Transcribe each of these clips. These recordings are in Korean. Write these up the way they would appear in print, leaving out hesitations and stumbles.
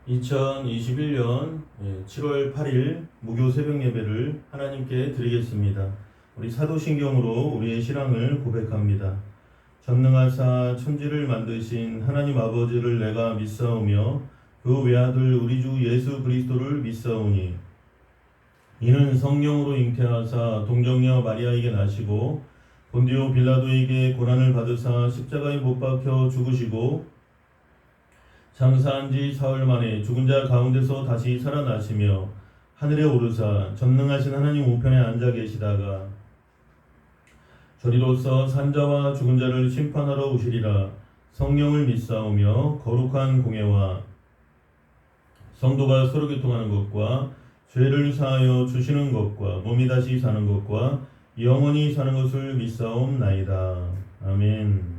2021년 7월 8일 무교 새벽 예배를 하나님께 드리겠습니다. 우리 사도신경으로 우리의 신앙을 고백합니다. 전능하사 천지를 만드신 하나님 아버지를 내가 믿사오며 그 외아들 우리 주 예수 그리스도를 믿사오니 이는 성령으로 잉태하사 동정녀 마리아에게 나시고 본디오 빌라도에게 고난을 받으사 십자가에 못 박혀 죽으시고 장사한 지 사흘 만에 죽은 자 가운데서 다시 살아나시며 하늘에 오르사 전능하신 하나님 우편에 앉아 계시다가 저리로서 산자와 죽은 자를 심판하러 오시리라. 성령을 믿사오며 거룩한 공예와 성도가 서로 교통하는 것과 죄를 사하여 주시는 것과 몸이 다시 사는 것과 영원히 사는 것을 믿사옵나이다. 아멘.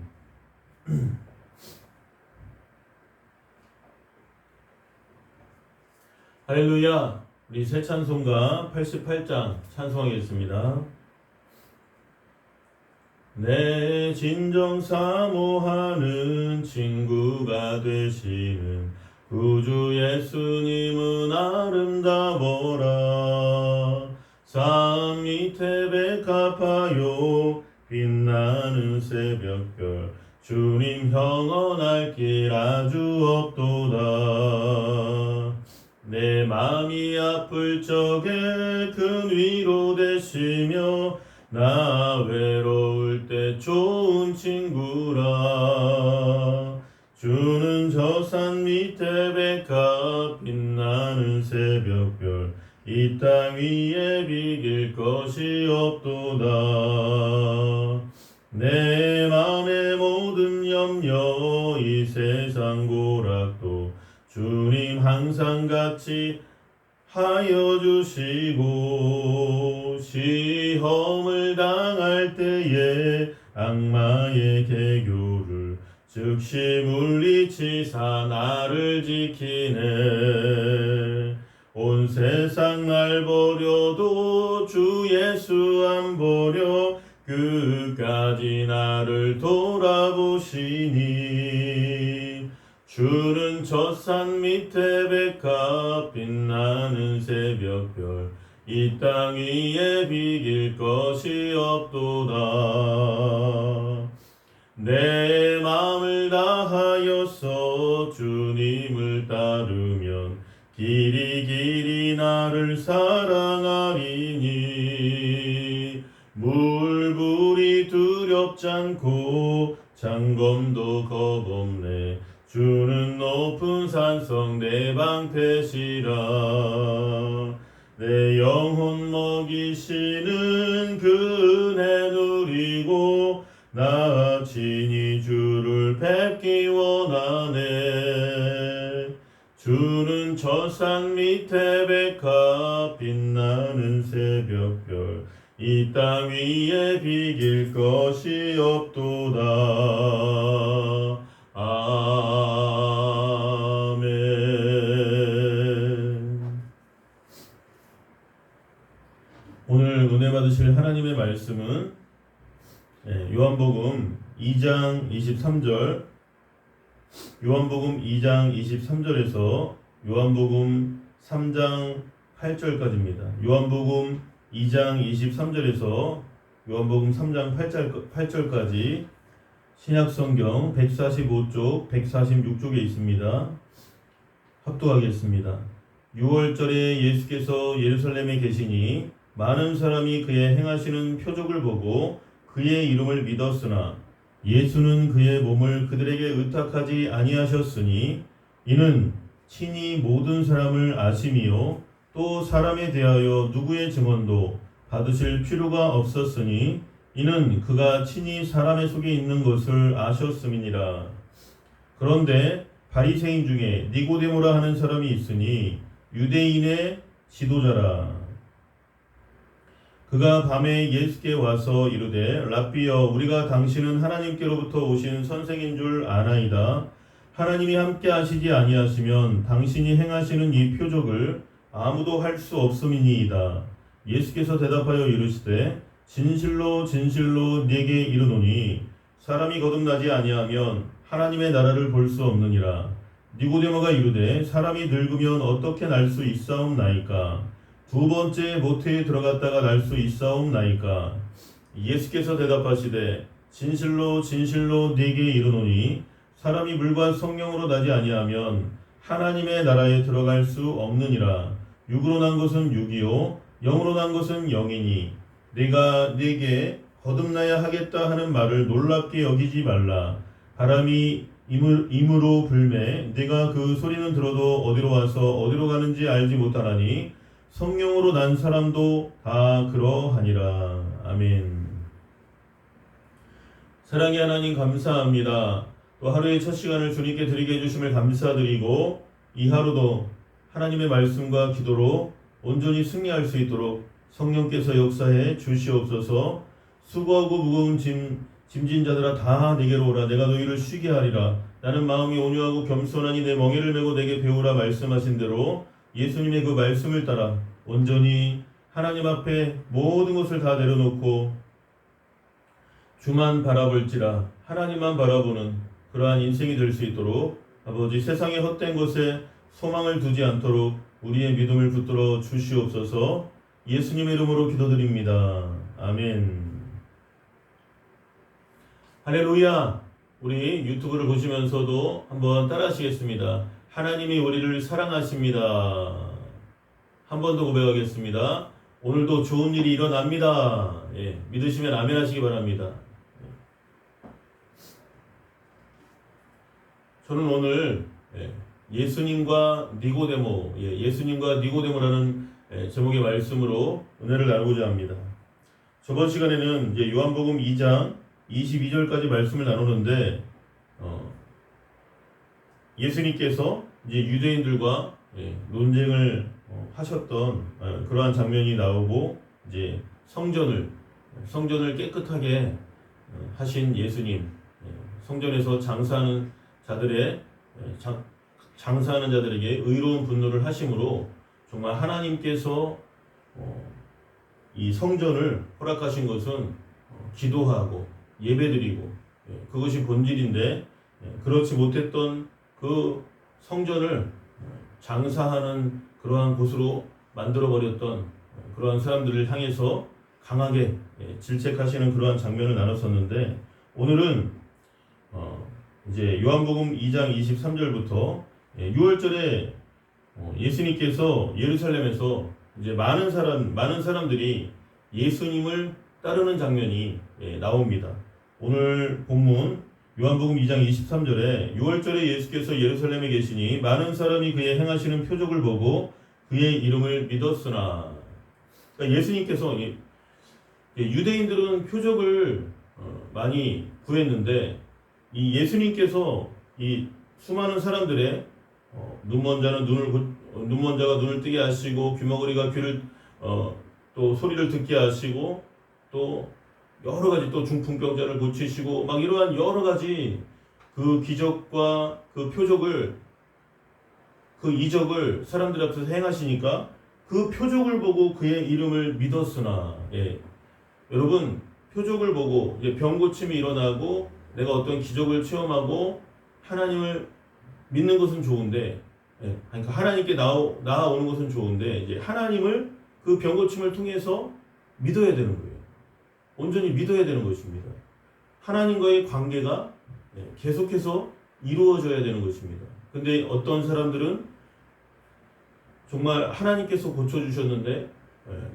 할렐루야. 우리 새 찬송가 88장 찬송하겠습니다. 내 진정 사모하는 친구가 되시는 구주 예수님은 아름다워라. 산 밑에 백합하여 빛나는 새벽별 주님 형언할 길 아주 없도다. 내 마음이 아플 적에 큰 위로 되시며 나 외로울 때 좋은 친구라. 주는 저 산 밑에 백합 빛나는 새벽별 이 땅 위에 비길 것이 없도다. 내 맘의 모든 염려 이 세상 고락도 주님 항상 같이 하여 주시고 시험을 당할 때에 악마의 개교를 즉시 물리치사 나를 지키네. 온 세상 날 버려도 주 예수 안 버려 끝까지 나를 돌아보시니. 주는 저 산 밑에 백합 빛나는 새벽별 이 땅 위에 비길 것이 없도다. 내 마음을 다하여서 주님을 따르면 길이 나를 사랑하리니. 물불이 두렵지 않고 장검도 겁없네. 주는 높은 산성 내 방패시라. 내 영혼 먹이시는 그 은혜 누리고 나 친히 주를 뵙기 원하네. 주는 저 산 밑에 백합 빛나는 새벽별 이 땅 위에 비길 것이 없도다. 아멘. 오늘 은혜 받으실 하나님의 말씀은 요한복음 2장 23절, 요한복음 2장 23절에서 요한복음 3장 8절까지입니다. 요한복음 2장 23절에서 요한복음 3장 8절까지 신약성경 145쪽, 146쪽에 있습니다. 합독하겠습니다. 6월절에 예수께서 예루살렘에 계시니 많은 사람이 그의 행하시는 표적을 보고 그의 이름을 믿었으나 예수는 그의 몸을 그들에게 의탁하지 아니하셨으니 이는 친히 모든 사람을 아심이요 또 사람에 대하여 누구의 증언도 받으실 필요가 없었으니 이는 그가 친히 사람의 속에 있는 것을 아셨음이니라. 그런데 바리새인 중에 니고데모라 하는 사람이 있으니 유대인의 지도자라. 그가 밤에 예수께 와서 이르되 랍비여 우리가 당신은 하나님께로부터 오신 선생인 줄 아나이다. 하나님이 함께 하시지 아니하시면 당신이 행하시는 이 표적을 아무도 할 수 없음이니이다. 예수께서 대답하여 이르시되 진실로 진실로 네게 이르노니 사람이 거듭나지 아니하면 하나님의 나라를 볼 수 없느니라. 니고데모가 이르되 사람이 늙으면 어떻게 날 수 있사옵나이까? 두 번째 모태에 들어갔다가 날 수 있사옵나이까? 예수께서 대답하시되 진실로 진실로 네게 이르노니 사람이 물과 성령으로 나지 아니하면 하나님의 나라에 들어갈 수 없느니라. 육으로 난 것은 육이요 영으로 난 것은 영이니 내가 네게 거듭나야 하겠다 하는 말을 놀랍게 여기지 말라. 바람이 임으로 불매 내가 그 소리는 들어도 어디로 와서 어디로 가는지 알지 못하나니 성령으로 난 사람도 다 그러하니라. 아멘. 사랑의 하나님 감사합니다. 또 하루의 첫 시간을 주님께 드리게 해주심을 감사드리고 이 하루도 하나님의 말씀과 기도로 온전히 승리할 수 있도록 성령께서 역사해 주시옵소서. 수고하고 무거운 짐진 자들아 다 내게로 오라. 내가 너희를 쉬게 하리라. 나는 마음이 온유하고 겸손하니 내 멍에를 메고 내게 배우라 말씀하신 대로 예수님의 그 말씀을 따라 온전히 하나님 앞에 모든 것을 다 내려놓고 주만 바라볼지라 하나님만 바라보는 그러한 인생이 될 수 있도록 아버지 세상의 헛된 것에 소망을 두지 않도록 우리의 믿음을 붙들어 주시옵소서. 예수님의 이름으로 기도드립니다. 아멘. 할렐루야. 우리 유튜브를 보시면서도 한번 따라하시겠습니다. 하나님이 우리를 사랑하십니다. 한 번 더 고백하겠습니다. 오늘도 좋은 일이 일어납니다. 예, 믿으시면 아멘 하시기 바랍니다. 저는 오늘 예수님과 니고데모, 예수님과 니고데모라는 제목의 말씀으로 은혜를 나누고자 합니다. 저번 시간에는 이제 요한복음 2장 22절까지 말씀을 나누는데 예수님께서 이제 유대인들과 논쟁을 하셨던 그러한 장면이 나오고 이제 성전을 깨끗하게 하신 예수님, 성전에서 장사하는 자들에게 의로운 분노를 하심으로 정말 하나님께서 이 성전을 허락하신 것은 기도하고 예배드리고 그것이 본질인데 그렇지 못했던 그 성전을 장사하는 그러한 곳으로 만들어버렸던 그러한 사람들을 향해서 강하게 질책하시는 그러한 장면을 나눴었는데 오늘은 이제 요한복음 2장 23절부터 6월절에 예수님께서 예루살렘에서 이제 많은 사람들이 예수님을 따르는 장면이 나옵니다. 오늘 본문 요한복음 2장 23절에 6월절에 예수께서 예루살렘에 계시니 많은 사람이 그의 행하시는 표적을 보고 그의 이름을 믿었으나. 그러니까 예수님께서 유대인들은 표적을 많이 구했는데 이 예수님께서 이 수많은 사람들의 눈먼 자가 눈을 뜨게 하시고 귀머거리가 귀를 또 소리를 듣게 하시고 또 여러 가지 또 중풍병자를 고치시고 막 이러한 여러 가지 그 기적과 그 표적을 그 이적을 사람들 앞에서 행하시니까 그 표적을 보고 그의 이름을 믿었으나. 여러분 표적을 보고 이제 병 고침이 일어나고 내가 어떤 기적을 체험하고 하나님을 믿는 것은 좋은데, 그러니까 하나님께 나아오는 것은 좋은데 이제 하나님을 그 병 고침을 통해서 믿어야 되는 거예요. 온전히 믿어야 되는 것입니다. 하나님과의 관계가 계속해서 이루어져야 되는 것입니다. 근데 어떤 사람들은 정말 하나님께서 고쳐주셨는데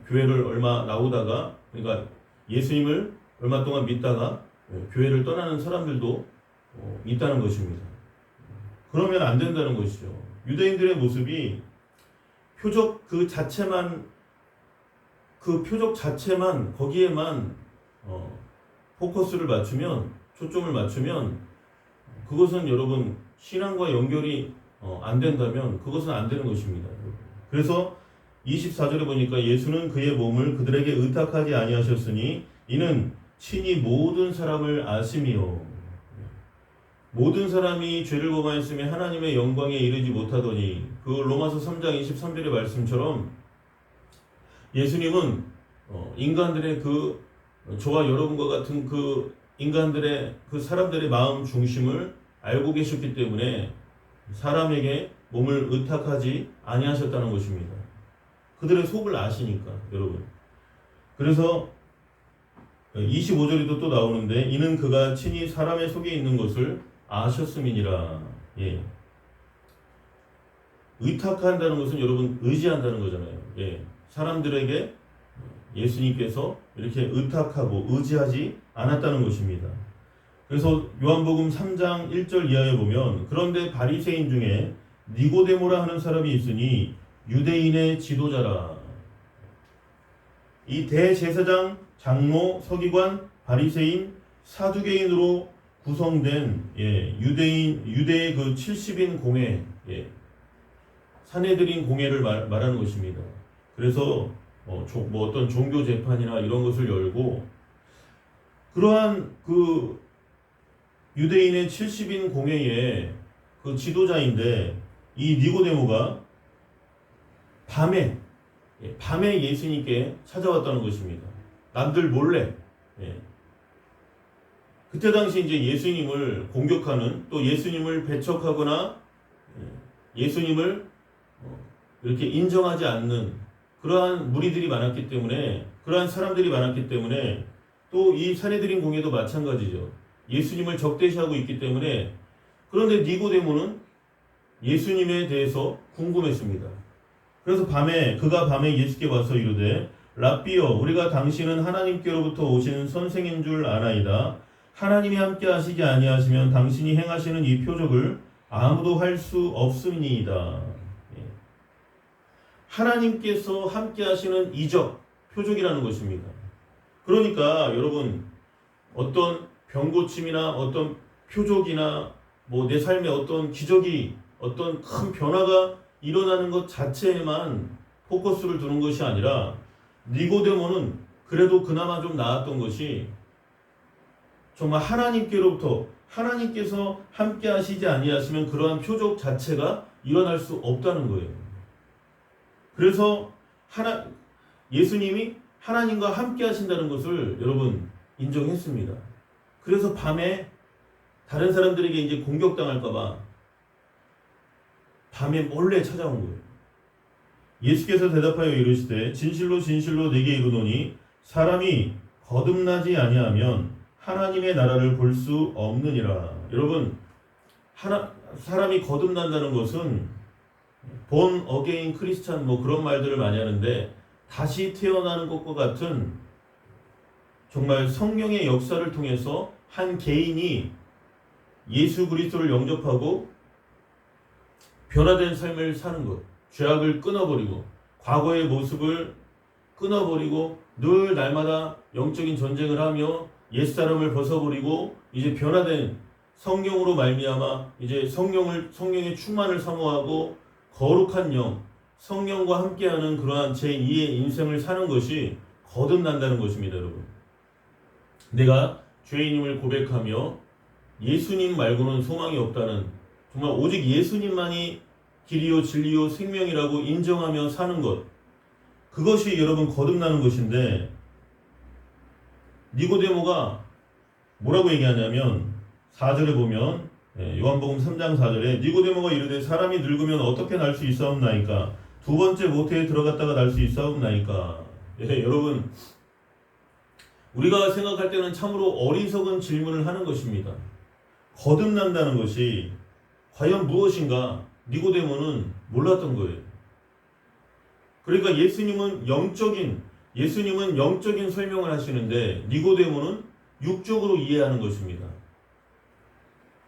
교회를 얼마 나오다가 그러니까 예수님을 얼마 동안 믿다가 교회를 떠나는 사람들도 있다는 것입니다. 그러면 안 된다는 것이죠. 유대인들의 모습이 표적 자체만 거기에만 포커스를 맞추면 초점을 맞추면 그것은 여러분 신앙과 연결이 안 된다면 그것은 안 되는 것입니다. 그래서 24절에 보니까 예수는 그의 몸을 그들에게 의탁하지 아니하셨으니 이는 친히 모든 사람을 아심이요. 모든 사람이 죄를 범하였으며 하나님의 영광에 이르지 못하더니 그 로마서 3장 23절의 말씀처럼 예수님은 인간들의 그 저와 여러분과 같은 그 인간들의 그 사람들의 마음 중심을 알고 계셨기 때문에 사람에게 몸을 의탁하지 아니하셨다는 것입니다. 그들의 속을 아시니까 여러분. 그래서 25절에도 또 나오는데 이는 그가 친히 사람의 속에 있는 것을 아셨음이니라. 예. 의탁한다는 것은 여러분 의지한다는 거잖아요. 예. 사람들에게 예수님께서 이렇게 의탁하고 의지하지 않았다는 것입니다. 그래서 요한복음 3장 1절 이하에 보면 그런데 바리새인 중에 니고데모라 하는 사람이 있으니 유대인의 지도자라. 이 대제사장, 장로, 서기관, 바리새인, 사두개인으로 구성된 유대의 그 70인 공회, 산헤드린 공회를 말하는 것입니다. 그래서 어떤 종교 재판이나 이런 것을 열고 그러한 그 유대인의 70인 공회의 그 지도자인데 이 니고데모가 밤에 예수님께 찾아왔다는 것입니다. 남들 몰래. 그때 당시 이제 예수님을 공격하는 또 예수님을 배척하거나 예수님을 이렇게 인정하지 않는 그러한 무리들이 많았기 때문에 그러한 사람들이 많았기 때문에 또 이 산헤드린 공회도 마찬가지죠. 예수님을 적대시하고 있기 때문에 그런데 니고데모는 예수님에 대해서 궁금했습니다. 그래서 그가 밤에 예수께 와서 이르되 랍비여 우리가 당신은 하나님께로부터 오시는 선생인 줄 아나이다. 하나님이 함께 하시지 아니하시면 당신이 행하시는 이 표적을 아무도 할 수 없음이니이다. 하나님께서 함께 하시는 이적, 표적이라는 것입니다. 그러니까 여러분 어떤 병고침이나 어떤 표적이나 내 삶에 어떤 기적이 어떤 큰 변화가 일어나는 것 자체에만 포커스를 두는 것이 아니라 니고데모는 그래도 그나마 좀 나았던 것이 정말 하나님께서 함께 하시지 아니하시면 그러한 표적 자체가 일어날 수 없다는 거예요. 그래서 예수님이 하나님과 함께 하신다는 것을 여러분 인정했습니다. 그래서 밤에 다른 사람들에게 이제 공격당할까봐 밤에 몰래 찾아온 거예요. 예수께서 대답하여 이르시되 진실로 진실로 내게 이르노니 사람이 거듭나지 아니하면 하나님의 나라를 볼 수 없느니라. 여러분 사람이 거듭난다는 것은 본 어게인 크리스찬 그런 말들을 많이 하는데 다시 태어나는 것과 같은 정말 성령의 역사를 통해서 한 개인이 예수 그리스도를 영접하고 변화된 삶을 사는 것, 죄악을 끊어버리고 과거의 모습을 끊어버리고 늘 날마다 영적인 전쟁을 하며 옛사람을 벗어버리고 이제 변화된 성령으로 말미암아 이제 성령의 충만을 사모하고 거룩한 영, 성령과 함께하는 그러한 제2의 인생을 사는 것이 거듭난다는 것입니다, 여러분. 내가 죄인임을 고백하며 예수님 말고는 소망이 없다는 정말 오직 예수님만이 길이요 진리요 생명이라고 인정하며 사는 것, 그것이 여러분 거듭나는 것인데 니고데모가 뭐라고 얘기하냐면 4절에 보면 요한복음 3장 4절에 니고데모가 이르되 사람이 늙으면 어떻게 날 수 있사옵나이까 두 번째 모태에 들어갔다가 날 수 있사옵나이까. 여러분 우리가 생각할 때는 참으로 어리석은 질문을 하는 것입니다. 거듭난다는 것이 과연 무엇인가 니고데모는 몰랐던 거예요. 그러니까 예수님은 영적인 설명을 하시는데 니고데모는 육적으로 이해하는 것입니다.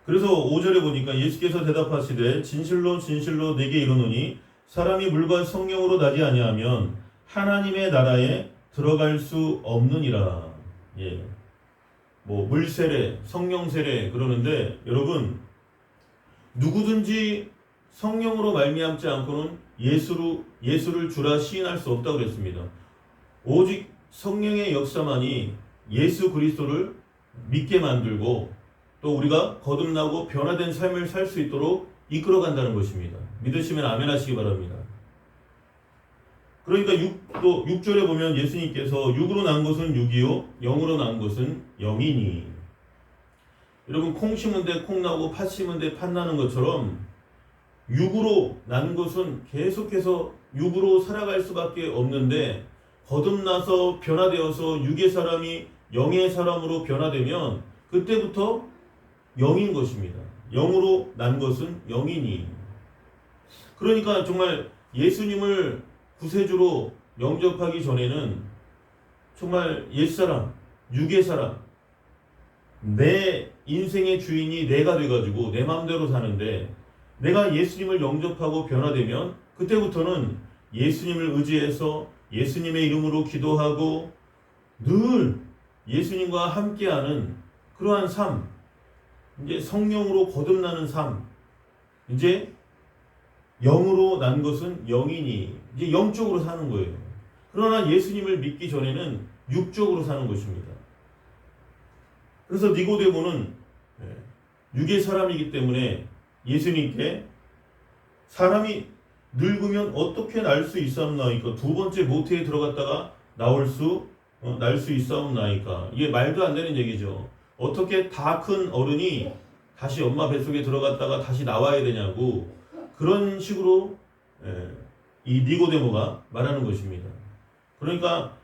그래서 5절에 보니까 예수께서 대답하시되 진실로 진실로 내게 이르노니 사람이 물과 성령으로 나지 아니하면 하나님의 나라에 들어갈 수 없느니라. 물 세례, 성령 세례 그러는데 여러분 누구든지 성령으로 말미암지 않고는 예수를 주라 시인할 수 없다고 그랬습니다. 오직 성령의 역사만이 예수 그리스도를 믿게 만들고 또 우리가 거듭나고 변화된 삶을 살 수 있도록 이끌어간다는 것입니다. 믿으시면 아멘 하시기 바랍니다. 그러니까 6절에 보면 예수님께서 육으로 난 것은 육이요 영으로 난 것은 영이니. 여러분 콩 심은 데 콩 나고 팥 심은 데 팥 나는 것처럼 육으로 난 것은 계속해서 육으로 살아갈 수밖에 없는데 거듭나서 변화되어서 육의 사람이 영의 사람으로 변화되면 그때부터 영인 것입니다. 영으로 난 것은 영이니. 그러니까 정말 예수님을 구세주로 영접하기 전에는 정말 옛사람, 육의 사람, 내 인생의 주인이 내가 돼가지고 내 마음대로 사는데 내가 예수님을 영접하고 변화되면 그때부터는 예수님을 의지해서 예수님의 이름으로 기도하고 늘 예수님과 함께하는 그러한 삶, 이제 성령으로 거듭나는 삶, 이제 영으로 난 것은 영이니 이제 영적으로 사는 거예요. 그러나 예수님을 믿기 전에는 육적으로 사는 것입니다. 그래서 니고데모는 육의 사람이기 때문에 예수님께 사람이 늙으면 어떻게 날 수 있사옵나이까? 두 번째 모태에 들어갔다가 날 수 있사옵나이까? 이게 말도 안 되는 얘기죠. 어떻게 다 큰 어른이 다시 엄마 뱃속에 들어갔다가 다시 나와야 되냐고 그런 식으로 이 니고데모가 말하는 것입니다. 그러니까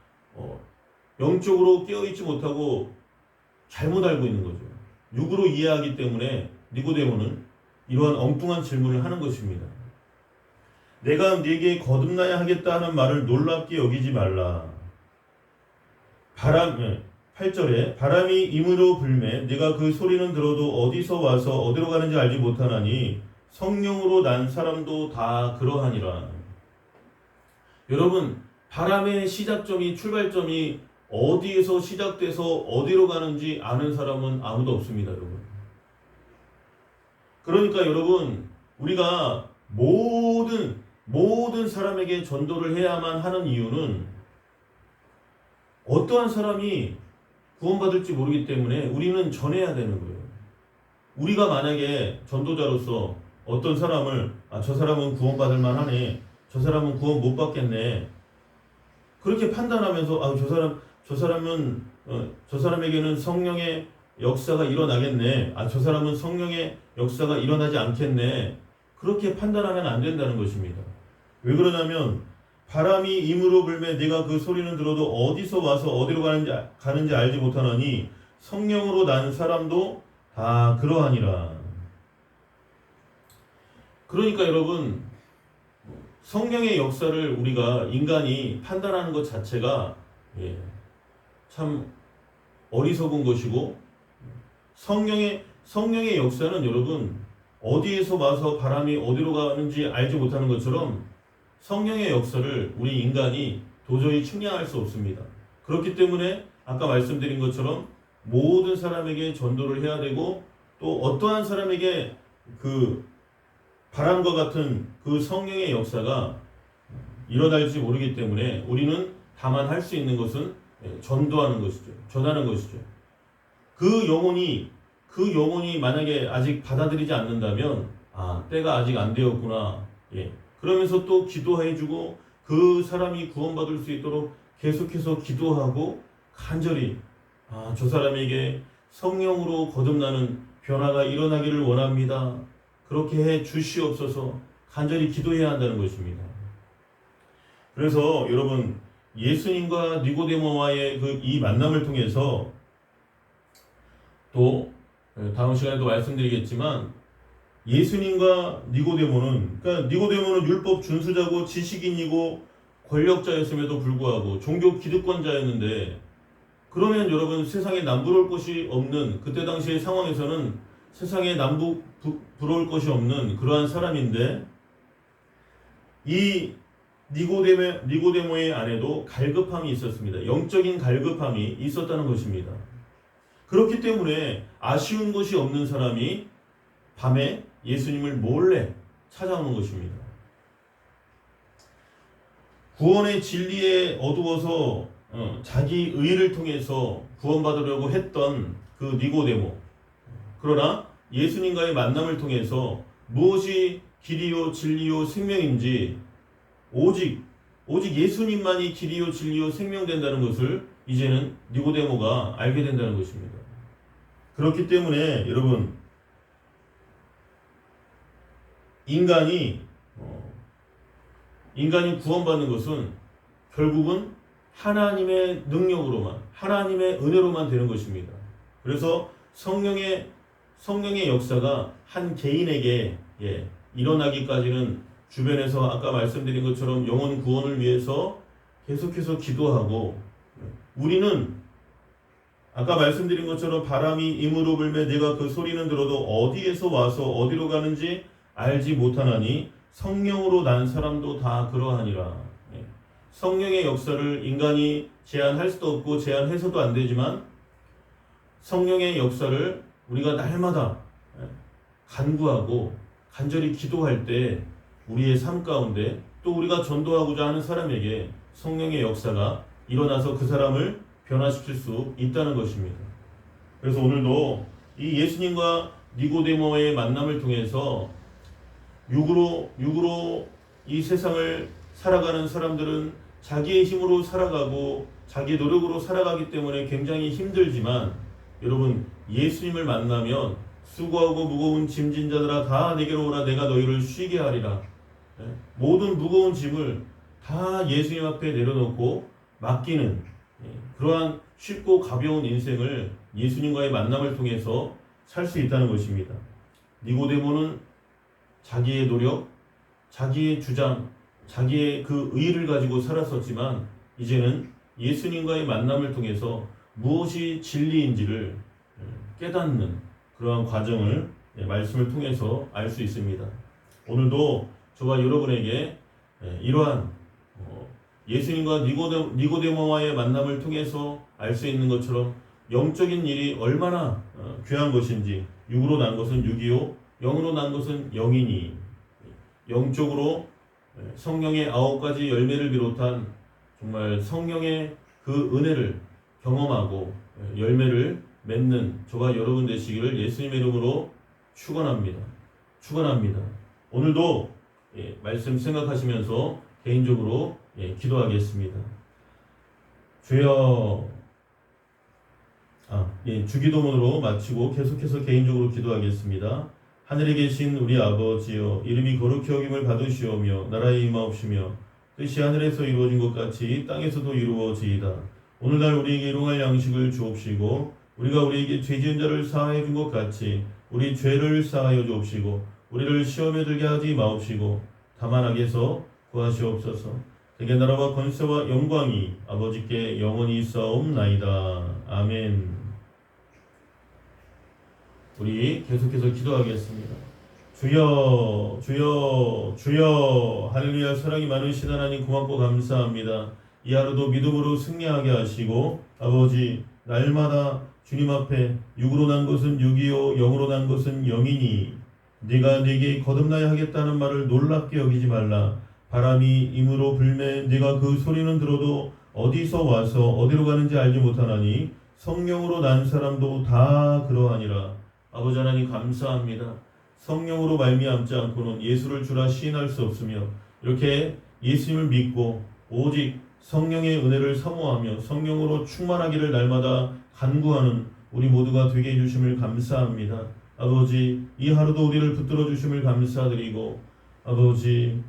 영적으로 깨어있지 못하고 잘못 알고 있는 거죠. 육으로 이해하기 때문에 니고데모는 이러한 엉뚱한 질문을 하는 것입니다. 내가 네게 거듭나야 하겠다 하는 말을 놀랍게 여기지 말라. 8절에 바람이 임으로 불매 네가 그 소리는 들어도 어디서 와서 어디로 가는지 알지 못하나니 성령으로 난 사람도 다 그러하니라. 여러분, 바람의 시작점이 출발점이 어디에서 시작돼서 어디로 가는지 아는 사람은 아무도 없습니다, 여러분. 그러니까 여러분, 우리가 모든 사람에게 전도를 해야만 하는 이유는 어떠한 사람이 구원받을지 모르기 때문에 우리는 전해야 되는 거예요. 우리가 만약에 전도자로서 어떤 사람을 저 사람은 구원받을 만하네, 저 사람은 구원 못 받겠네, 그렇게 판단하면서 저 사람에게는 성령의 역사가 일어나겠네, 저 사람은 성령의 역사가 일어나지 않겠네, 그렇게 판단하면 안 된다는 것입니다. 왜 그러냐면 바람이 임으로 불매 네가 그 소리는 들어도 어디서 와서 어디로 가는지 알지 못하나니 성령으로 난 사람도 다 그러하니라. 그러니까 여러분, 성령의 역사를 우리가 인간이 판단하는 것 자체가 참 어리석은 것이고, 성령의 역사는 여러분 어디에서 와서 바람이 어디로 가는지 알지 못하는 것처럼 성령의 역사를 우리 인간이 도저히 측량할 수 없습니다. 그렇기 때문에 아까 말씀드린 것처럼 모든 사람에게 전도를 해야 되고, 또 어떠한 사람에게 그 바람과 같은 그 성령의 역사가 일어날지 모르기 때문에 우리는 다만 할 수 있는 것은 전도하는 것이죠. 전하는 것이죠. 그 영혼이 만약에 아직 받아들이지 않는다면 때가 아직 안 되었구나. 그러면서 또 기도해주고 그 사람이 구원받을 수 있도록 계속해서 기도하고 간절히 저 사람에게 성령으로 거듭나는 변화가 일어나기를 원합니다. 그렇게 해 주시옵소서 간절히 기도해야 한다는 것입니다. 그래서 여러분, 예수님과 니고데모와의 이 만남을 통해서 또 다음 시간에도 말씀드리겠지만 예수님과 니고데모는, 그러니까 니고데모는 율법 준수자고 지식인이고 권력자였음에도 불구하고 종교 기득권자였는데, 그러면 여러분 세상에 남부러울 것이 없는 그때 당시의 상황에서는 세상에 부러울 것이 없는 그러한 사람인데, 이 니고데모의 안에도 갈급함이 있었습니다. 영적인 갈급함이 있었다는 것입니다. 그렇기 때문에 아쉬운 것이 없는 사람이 밤에 예수님을 몰래 찾아오는 것입니다. 구원의 진리에 어두워서 자기 의를 통해서 구원받으려고 했던 그 니고데모, 그러나 예수님과의 만남을 통해서 무엇이 길이요 진리요 생명인지 오직 예수님만이 길이요 진리요 생명 된다는 것을 이제는 니고데모가 알게 된다는 것입니다. 그렇기 때문에 여러분, 인간이 구원받는 것은 결국은 하나님의 능력으로만, 하나님의 은혜로만 되는 것입니다. 그래서 성령의 역사가 한 개인에게 일어나기까지는 주변에서 아까 말씀드린 것처럼 영혼 구원을 위해서 계속해서 기도하고, 우리는 아까 말씀드린 것처럼 바람이 임으로 불매 내가 그 소리는 들어도 어디에서 와서 어디로 가는지 알지 못하나니 성령으로 난 사람도 다 그러하니라. 성령의 역사를 인간이 제한할 수도 없고 제한해서도 안 되지만, 성령의 역사를 우리가 날마다 간구하고 간절히 기도할 때 우리의 삶 가운데 또 우리가 전도하고자 하는 사람에게 성령의 역사가 일어나서 그 사람을 변화시킬 수 있다는 것입니다. 그래서 오늘도 이 예수님과 니고데모의 만남을 통해서 육으로 이 세상을 살아가는 사람들은 자기의 힘으로 살아가고 자기의 노력으로 살아가기 때문에 굉장히 힘들지만, 여러분, 예수님을 만나면 수고하고 무거운 짐진 자들아 다 내게로 오라 내가 너희를 쉬게 하리라. 모든 무거운 짐을 다 예수님 앞에 내려놓고 맡기는 그러한 쉽고 가벼운 인생을 예수님과의 만남을 통해서 살 수 있다는 것입니다. 니고데모는 자기의 노력, 자기의 주장, 자기의 그 의의를 가지고 살았었지만, 이제는 예수님과의 만남을 통해서 무엇이 진리인지를 깨닫는 그러한 과정을 말씀을 통해서 알 수 있습니다. 오늘도 저와 여러분에게 이러한 예수님과 니고데모와의 만남을 통해서 알 수 있는 것처럼 영적인 일이 얼마나 귀한 것인지, 육으로 난 것은 육이요 영으로 난 것은 영이니, 영적으로 성령의 9가지 열매를 비롯한 정말 성령의 그 은혜를 경험하고 열매를 맺는 저와 여러분 되시기를 예수님의 이름으로 축원합니다. 오늘도 말씀 생각하시면서 개인적으로 기도하겠습니다. 주여, 주기도문으로 마치고 계속해서 개인적으로 기도하겠습니다. 하늘에 계신 우리 아버지여, 이름이 거룩히 여김을 받으시오며 나라에 임하옵시며 뜻이 하늘에서 이루어진 것 같이 땅에서도 이루어지이다. 오늘날 우리에게 일용할 양식을 주옵시고, 우리가 우리에게 죄 지은 자를 사하여 준 것 같이 우리 죄를 사하여 주옵시고, 우리를 시험에 들게 하지 마옵시고 다만 악에서 구하시옵소서. 대개 나라와 권세와 영광이 아버지께 영원히 있사옵나이다. 아멘. 우리 계속해서 기도하겠습니다. 주여, 주여, 주여. 할렐루야. 사랑이 많으신 하나님 고맙고 감사합니다. 이 하루도 믿음으로 승리하게 하시고, 아버지, 날마다 주님 앞에 육으로 난 것은 육이요 영으로 난 것은 영이니 네가 내게 거듭나야 하겠다는 말을 놀랍게 여기지 말라. 바람이 임으로 불매 네가 그 소리는 들어도 어디서 와서 어디로 가는지 알지 못하나니 성령으로 난 사람도 다 그러하니라. 아버지 하나님 감사합니다. 성령으로 말미암지 않고는 예수를 주라 시인할 수 없으며, 이렇게 예수님을 믿고 오직 성령의 은혜를 사모하며 성령으로 충만하기를 날마다 간구하는 우리 모두가 되게 해주심을 감사합니다. 아버지, 이 하루도 우리를 붙들어 주심을 감사드리고, 아버지,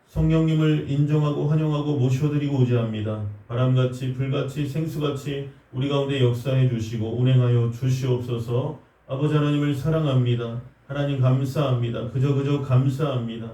성령님을 인정하고 환영하고 모셔드리고 오지합니다. 바람같이 불같이 생수같이 우리 가운데 역사해 주시고 운행하여 주시옵소서. 아버지 하나님을 사랑합니다. 하나님 감사합니다. 그저 감사합니다.